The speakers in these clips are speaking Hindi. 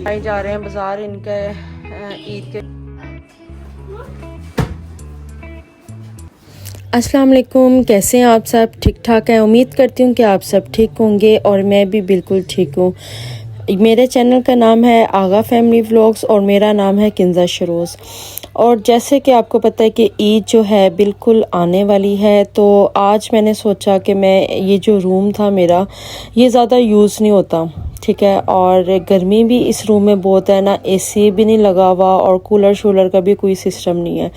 भाई जा रहे हैं बाजार इनके ईद के। अस्सलाम वालेकुम, कैसे हैं आप सब? ठीक ठाक हैं? उम्मीद करती हूँ कि आप सब ठीक होंगे और मैं भी बिल्कुल ठीक हूँ। मेरे चैनल का नाम है आगा फैमिली व्लॉग्स और मेरा नाम है किंजा शरोज़। और जैसे कि आपको पता है कि ईद जो है बिल्कुल आने वाली है, तो आज मैंने सोचा कि मैं ये जो रूम था मेरा, ये ज़्यादा यूज़ नहीं होता, ठीक है, और गर्मी भी इस रूम में बहुत है ना, एसी भी नहीं लगा हुआ और कूलर शूलर का भी कोई सिस्टम नहीं है।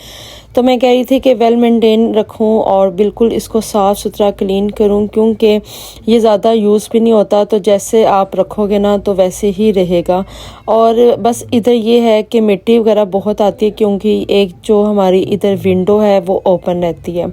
तो मैं कह रही थी कि वेल मेंटेन रखूं और बिल्कुल इसको साफ़ सुथरा क्लीन करूं, क्योंकि ये ज़्यादा यूज़ भी नहीं होता, तो जैसे आप रखोगे ना तो वैसे ही रहेगा। और बस इधर ये है कि मिट्टी वगैरह बहुत आती है, क्योंकि एक जो हमारी इधर विंडो है वो ओपन रहती है,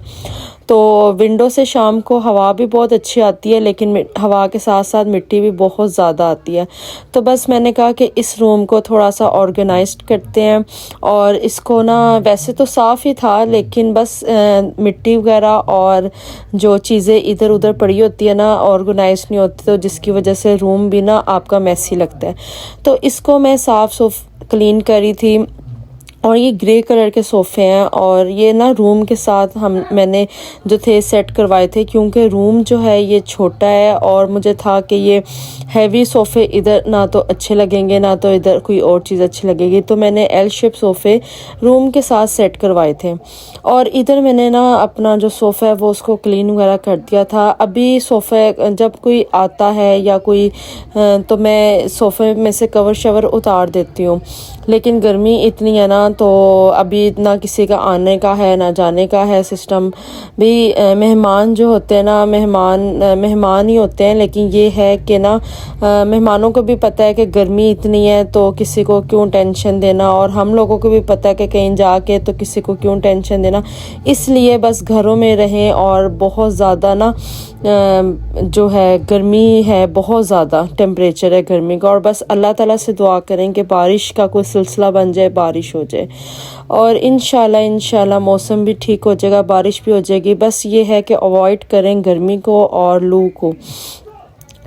तो विंडो से शाम को हवा भी बहुत अच्छी आती है, लेकिन हवा के साथ साथ मिट्टी भी बहुत ज़्यादा आती है। तो बस मैंने कहा कि इस रूम को थोड़ा सा ऑर्गेनाइज्ड करते हैं, और इसको ना वैसे तो साफ़ ही था, लेकिन बस मिट्टी वगैरह और जो चीज़ें इधर उधर पड़ी होती है ना, ऑर्गेनाइज नहीं होती, तो जिसकी वजह से रूम भी ना आपका मैसी लगता है। तो इसको मैं साफ़ क्लीन करी थी। और ये ग्रे कलर के सोफ़े हैं, और ये ना रूम के साथ मैंने जो थे सेट करवाए थे, क्योंकि रूम जो है ये छोटा है और मुझे था कि ये हैवी सोफ़े इधर ना तो अच्छे लगेंगे ना तो इधर कोई और चीज़ अच्छी लगेगी, तो मैंने एल शेप सोफ़े रूम के साथ सेट करवाए थे। और इधर मैंने ना अपना जो सोफ़ा है वो उसको क्लीन वगैरह कर दिया था। अभी सोफ़े जब कोई आता है या कोई तो मैं सोफ़े में से कवर शवर उतार देती हूँ, लेकिन गर्मी इतनी है ना, तो अभी ना किसी का आने का है ना जाने का है सिस्टम भी। मेहमान जो होते हैं ना, मेहमान ही होते हैं, लेकिन ये है कि ना मेहमानों को भी पता है कि गर्मी इतनी है तो किसी को क्यों टेंशन देना, और हम लोगों को भी पता है कि कहीं जाके तो किसी को क्यों टेंशन देना। इसलिए बस घरों में रहें, और बहुत ज़्यादा ना जो है गर्मी है, बहुत ज़्यादा टेम्परेचर है गर्मी का, और बस अल्लाह ताला से दुआ करें कि बारिश का कोई सिलसिला बन जाए, बारिश हो जाए, और इंशाल्लाह मौसम भी ठीक हो जाएगा, बारिश भी हो जाएगी। बस ये है कि अवॉइड करें गर्मी को और लू को,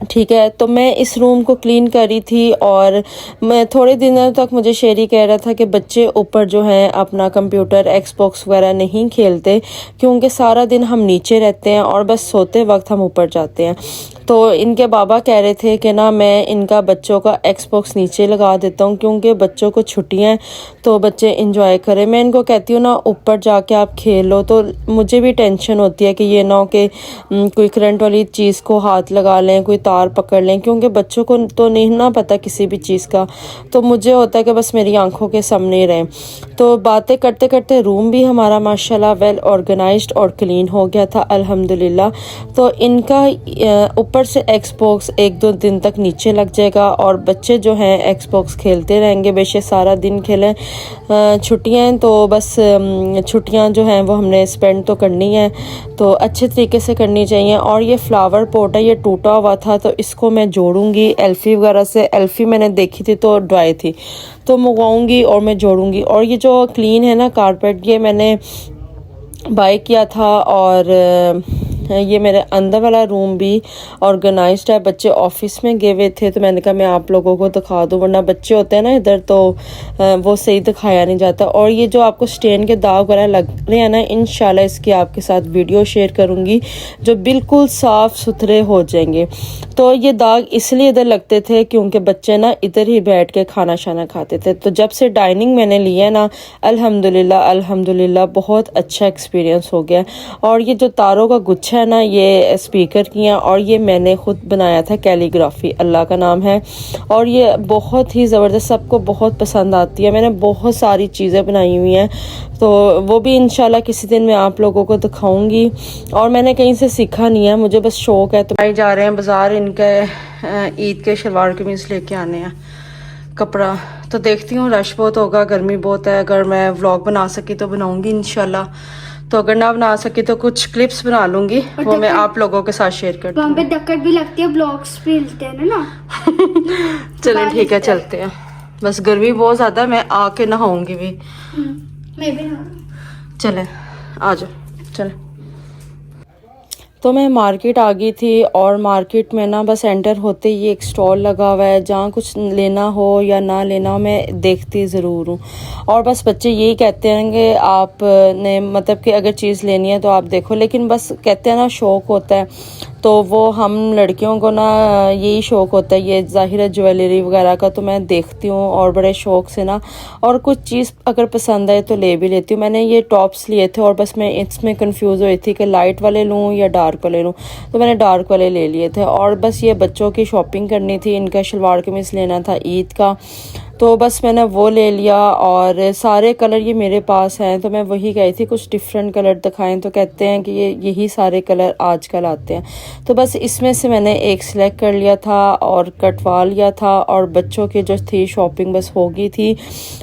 ठीक है। तो मैं इस रूम को क्लीन करी थी, और मैं थोड़े दिनों तक मुझे शेरी कह रहा था कि बच्चे ऊपर जो हैं अपना कंप्यूटर एक्सबॉक्स वगैरह नहीं खेलते, क्योंकि सारा दिन हम नीचे रहते हैं और बस सोते वक्त हम ऊपर जाते हैं। तो इनके बाबा कह रहे थे कि ना मैं इनका बच्चों का एक्सबॉक्स नीचे लगा देता हूँ, क्योंकि बच्चों को छुट्टियाँ हैं तो बच्चे इंजॉय करें। मैं इनको कहती हूँ ना ऊपर जाके आप खेल लो, तो मुझे भी टेंशन होती है कि ये ना हो कि कोई करंट वाली चीज़ को हाथ लगा लें, कोई तार पकड़ लें, क्योंकि बच्चों को तो नहीं ना पता किसी भी चीज़ का, तो मुझे होता है कि बस मेरी आंखों के सामने रहें। तो बातें करते करते रूम भी हमारा माशाल्लाह वेल ऑर्गेनाइज्ड और क्लीन हो गया था अल्हम्दुलिल्लाह। तो इनका ऊपर से एक्सबॉक्स 1-2 दिन तक नीचे लग जाएगा, और बच्चे जो हैं एक्सबॉक्स खेलते रहेंगे, बेशक सारा दिन खेलें। छुट्टियाँ हैं तो बस छुट्टियाँ जो हैं वो हमने स्पेंड तो करनी है, तो अच्छे तरीके से करनी चाहिए। और ये फ्लावर पॉट है, ये टूटा हुआ था, तो इसको मैं जोड़ूंगी एल्फी वगैरह से। एल्फी मैंने देखी थी तो ड्राई थी, तो मंगवाऊंगी और मैं जोड़ूंगी। और ये जो क्लीन है ना कारपेट, ये मैंने बाय किया था, और ये मेरे अंदर वाला रूम भी ऑर्गेनाइज्ड है। बच्चे ऑफिस में गए हुए थे, तो मैंने कहा मैं आप लोगों को दिखा दूँ, वरना बच्चे होते हैं ना इधर तो वो सही दिखाया नहीं जाता। और ये जो आपको स्टेन के दाग वगैरह लग रहे हैं ना, इंशाल्लाह इसकी आपके साथ वीडियो शेयर करूँगी जो बिल्कुल साफ़ सुथरे हो जाएंगे। तो ये दाग इसलिए इधर लगते थे क्योंकि बच्चे ना इधर ही बैठ के खाना शाना खाते थे। तो जब से डाइनिंग मैंने लिया ना, अल्हम्दुलिल्लाह बहुत अच्छा एक्सपीरियंस हो गया। और ये जो तारों का गुच्छा है ना, ये स्पीकर की हैं, और ये मैंने खुद बनाया था, कैलीग्राफी अल्लाह का नाम है, और ये बहुत ही ज़बरदस्त, सबको बहुत पसंद आती है। मैंने बहुत सारी चीज़ें बनाई हुई हैं, तो वो भी इंशाल्लाह किसी दिन मैं आप लोगों को दिखाऊंगी। और मैंने कहीं से सीखा नहीं है, मुझे बस शौक है। तो भाई जा रहे हैं बाज़ार, इनके ईद के शलवार कमीज़ लेके आने हैं, कपड़ा। तो देखती हूँ, रश बहुत होगा, गर्मी बहुत है। अगर मैं व्लॉग बना सकी तो बनाऊंगी इंशाल्लाह, तो अगर ना बना सकी तो कुछ क्लिप्स बना लूंगी, वो मैं आप लोगों के साथ शेयर करती हूँ। वहाँ पे दिक्कत भी लगती है, ब्लॉग्स भी मिलते हैं ना। चलें ठीक है, चलते हैं। बस गर्मी बहुत ज़्यादा है, मैं आके नहाऊंगी भी। मैं भी चलें आ जाओ, चलें। तो मैं मार्केट आ गई थी और मार्केट में ना बस एंटर होते ही एक स्टॉल लगा हुआ है, जहाँ कुछ लेना हो या ना लेना हो मैं देखती ज़रूर हूँ। और बस बच्चे यही कहते हैं कि आप ने मतलब कि अगर चीज़ लेनी है तो आप देखो, लेकिन बस कहते हैं ना शौक़ होता है, तो वो हम लड़कियों को ना यही शौक़ होता है, ये ज़ाहिर है ज्वेलरी वगैरह का, तो मैं देखती हूँ और बड़े शौक़ से ना, और कुछ चीज़ अगर पसंद आए तो ले भी लेती हूँ। मैंने ये टॉप्स लिए थे और बस मैं इसमें कंफ्यूज हुई थी कि लाइट वाले लूँ या डार्क वाले लूँ, तो मैंने डार्क वाले ले लिए थे। और बस ये बच्चों की शॉपिंग करनी थी, इनका शलवार कमीज़ लेना था ईद का, तो बस मैंने वो ले लिया। और सारे कलर ये मेरे पास हैं, तो मैं वही कही थी कुछ डिफरेंट कलर दिखाएं, तो कहते हैं कि ये यही सारे कलर आजकल आते हैं। तो बस इसमें से मैंने एक सिलेक्ट कर लिया था और कटवा लिया था, और बच्चों की जो थी शॉपिंग बस हो गई थी।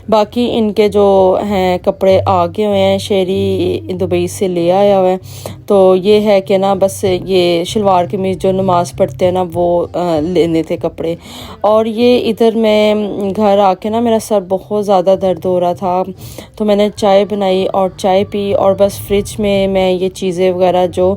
बाकी इनके जो हैं कपड़े आ गए हुए हैं, शेरी दुबई से ले आया हुआ है। तो ये है कि ना बस ये शलवार कमीज़ जो नमाज़ पढ़ते हैं ना वो लेने थे कपड़े। और ये इधर मैं घर आके ना मेरा सर बहुत ज़्यादा दर्द हो रहा था, तो मैंने चाय बनाई और चाय पी, और बस फ्रिज में मैं ये चीज़ें वगैरह जो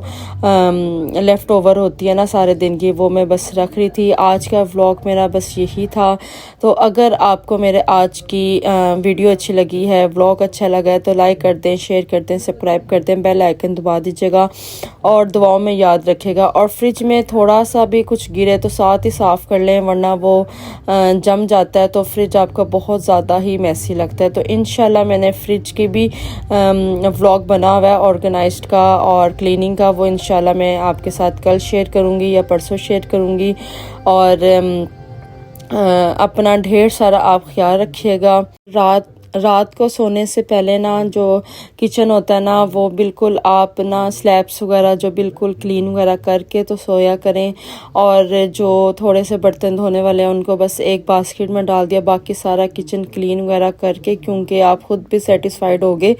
लेफ़्ट ओवर होती है ना सारे दिन की, वो मैं बस रख रही थी। आज का व्लॉग मेरा बस यही था। तो अगर आपको मेरे आज की वीडियो अच्छी लगी है, व्लॉग अच्छा लगा है, तो लाइक कर दें, शेयर कर दें, सब्सक्राइब कर दें, बेल आइकन दबा दीजिएगा और दुआओं में याद रखिएगा। और फ्रिज में थोड़ा सा भी कुछ गिरे तो साथ ही साफ़ कर लें, वरना वो जम जाता है तो फ्रिज आपका बहुत ज़्यादा ही मैसी लगता है। तो इंशाल्लाह मैंने फ्रिज की भी व्लॉग बना हुआ है ऑर्गेनाइज्ड का और क्लीनिंग का, वो इंशाल्लाह मैं आपके साथ कल शेयर करूँगी या परसों शेयर करूँगी। और अपना ढेर सारा आप ख्याल रखिएगा। रात को सोने से पहले ना जो किचन होता है ना, वो बिल्कुल आप ना स्लैब्स वगैरह जो बिल्कुल क्लीन वगैरह करके तो सोया करें। और जो थोड़े से बर्तन धोने वाले हैं उनको बस एक बास्केट में डाल दिया, बाकी सारा किचन क्लीन वगैरह करके, क्योंकि आप ख़ुद भी सेटिस्फाइड होगे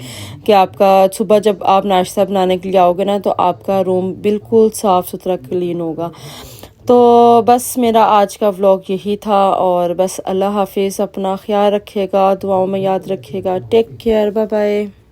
कि आपका सुबह जब आप नाश्ता बनाने के लिए आओगे ना, तो आपका रूम बिल्कुल साफ़ सुथरा क्लीन होगा। तो बस मेरा आज का व्लॉग यही था, और बस अल्लाह हाफिज़, अपना ख्याल रखिएगा, दुआओं में याद रखिएगा। Take care, bye bye.